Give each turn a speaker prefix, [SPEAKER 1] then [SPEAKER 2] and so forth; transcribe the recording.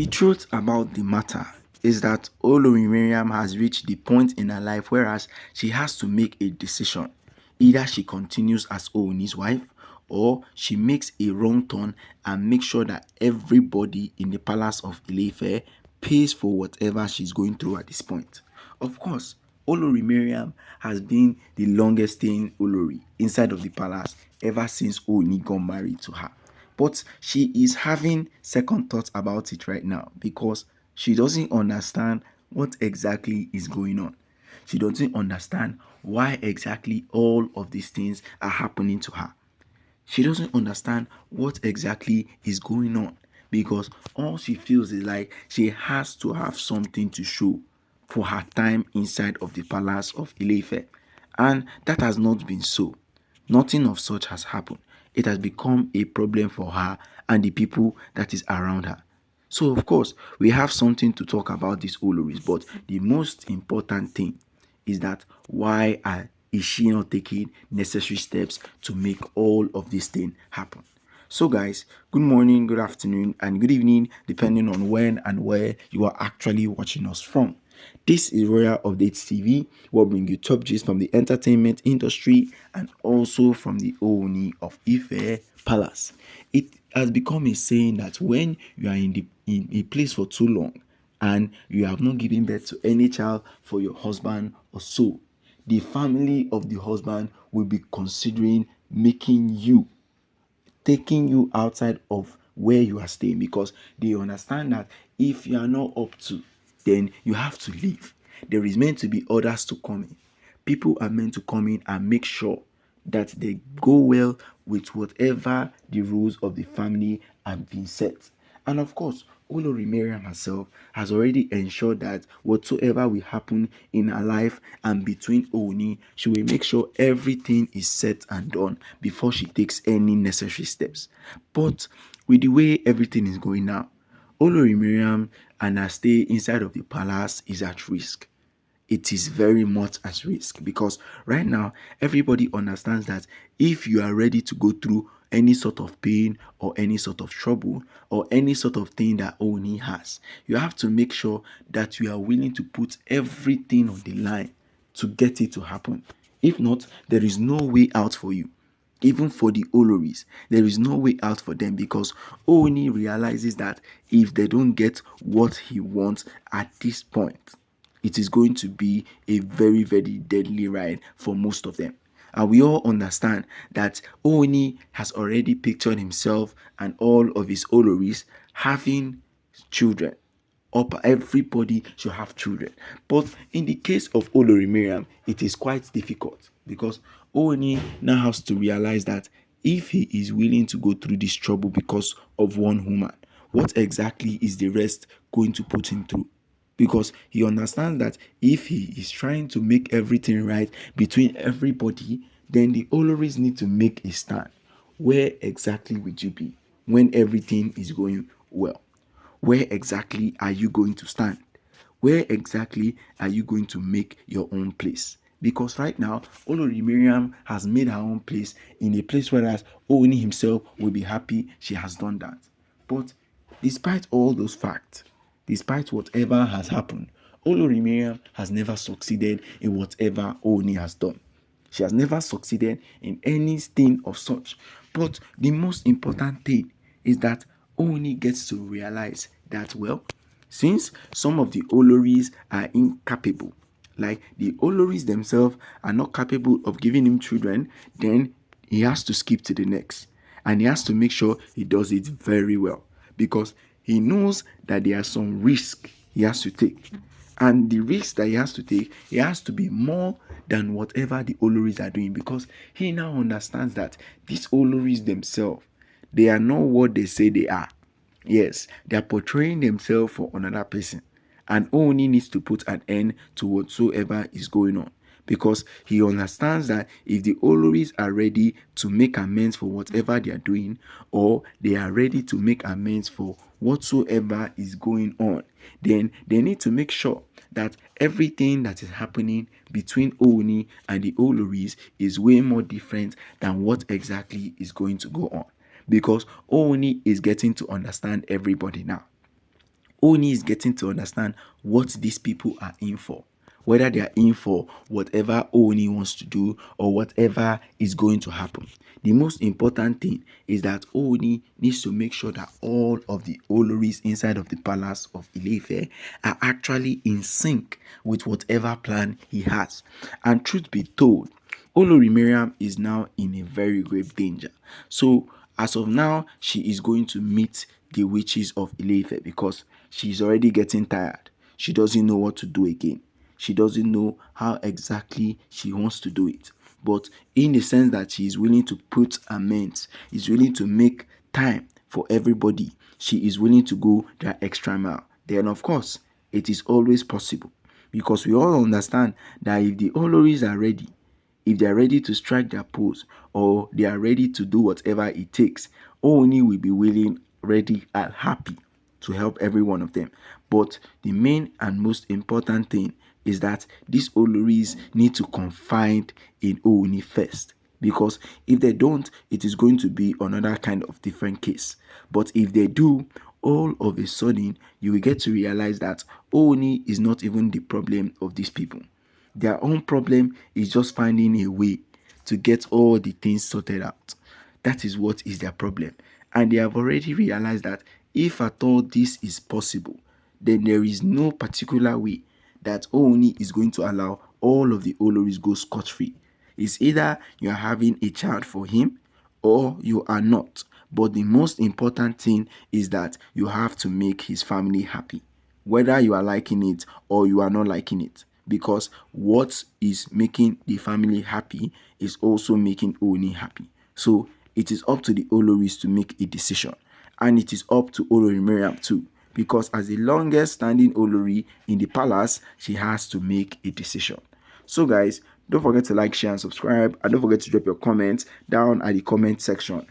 [SPEAKER 1] The truth about the matter is that Olori Mariam has reached the point in her life whereas she has to make a decision. Either she continues as OONI'S wife or she makes a wrong turn and makes sure that everybody in the palace of Ile Ife pays for whatever she's going through at this point. Of course, Olori Mariam has been the longest staying Olori inside of the palace ever since Ooni got married to her. But she is having second thoughts about it right now because she doesn't understand what exactly is going on. She doesn't understand why exactly all of these things are happening to her. She doesn't understand what exactly is going on because all she feels is like she has to have something to show for her time inside of the palace of Ile Ife. And that has not been so. Nothing of such has happened. It has become a problem for her and the people that is around her. So of course, we have something to talk about these Oloris, but the most important thing is that is she not taking necessary steps to make all of this thing happen? So guys, good morning, good afternoon, and good evening, depending on when and where you are actually watching us from. This is Royal Updates TV, where we bring you top gist from the entertainment industry and also from the OONI of Ife Palace. It has become a saying that when you are in a place for too long and you have not given birth to any child for your husband or so, the family of the husband will be considering taking you outside of where you are staying because they understand that if you are not up to, then you have to leave. There is meant to be others to come in. People are meant to come in and make sure that they go well with whatever the rules of the family have been set. And of course, Olori Mariam herself has already ensured that whatsoever will happen in her life and between Ooni, she will make sure everything is set and done before she takes any necessary steps. But with the way everything is going now, Olori Mariam and her stay inside of the palace is at risk. It is very much at risk because right now everybody understands that if you are ready to go through any sort of pain or any sort of trouble or any sort of thing that Oni has, you have to make sure that you are willing to put everything on the line to get it to happen. If not, there is no way out for you. Even for the Oloris, there is no way out for them because Oni realizes that if they don't get what he wants at this point, it is going to be a very, very deadly ride for most of them. And we all understand that Oni has already pictured himself and all of his Oloris having children. Everybody should have children. But in the case of Olori Mariam, it is quite difficult because Oni now has to realize that if he is willing to go through this trouble because of one woman, what exactly is the rest going to put him through? Because he understands that if he is trying to make everything right between everybody, then the Oloris need to make a stand. Where exactly would you be when everything is going well? Where exactly are you going to stand? Where exactly are you going to make your own place? Because right now, Olori Mariam has made her own place in a place whereas Ooni himself will be happy she has done that. But despite all those facts, despite whatever has happened, Olori Mariam has never succeeded in whatever Ooni has done. She has never succeeded in anything of such. But the most important thing is that Ooni gets to realize that, well, since some of the Oloris are incapable, like the Oloris themselves are not capable of giving him children, then he has to skip to the next. And he has to make sure he does it very well because he knows that there are some risks he has to take. And the risk that he has to take, he has to be more than whatever the Oloris are doing because he now understands that these Oloris themselves, they are not what they say they are. Yes, they are portraying themselves for another person. And Oni needs to put an end to whatsoever is going on because he understands that if the Oloris are ready to make amends for whatever they are doing or they are ready to make amends for whatsoever is going on, then they need to make sure that everything that is happening between Oni and the Oloris is way more different than what exactly is going to go on because Oni is getting to understand everybody now. OONI is getting to understand what these people are in for, whether they are in for whatever OONI wants to do or whatever is going to happen. The most important thing is that OONI needs to make sure that all of the Oloris inside of the palace of Ile Ife are actually in sync with whatever plan he has. And truth be told, Olori Mariam is now in a very grave danger. So as of now, she is going to meet the witches of Ile Ife because she's already getting tired. She doesn't know what to do again. She doesn't know how exactly she wants to do it. But in the sense that she is willing to put amends, is willing to make time for everybody, she is willing to go that extra mile. Then of course, it is always possible because we all understand that if the Oloris are ready, if they are ready to strike their pose or they are ready to do whatever it takes, Ooni will be willing, ready, and happy to help every one of them. But the main and most important thing is that these Oloris need to confide in Ooni first. Because if they don't, it is going to be another kind of different case. But if they do, all of a sudden, you will get to realize that Ooni is not even the problem of these people. Their own problem is just finding a way to get all the things sorted out. That is what is their problem. And they have already realized that if at all this is possible, then there is no particular way that Ooni is going to allow all of the Oloris go scot-free. It's either you are having a child for him or you are not. But the most important thing is that you have to make his family happy, whether you are liking it or you are not liking it. Because what is making the family happy is also making Ooni happy. So it is up to the Oloris to make a decision. And it is up to Olori Mariam too. Because as the longest standing Olori in the palace, she has to make a decision. So guys, don't forget to like, share, and subscribe. And don't forget to drop your comments down at the comment section.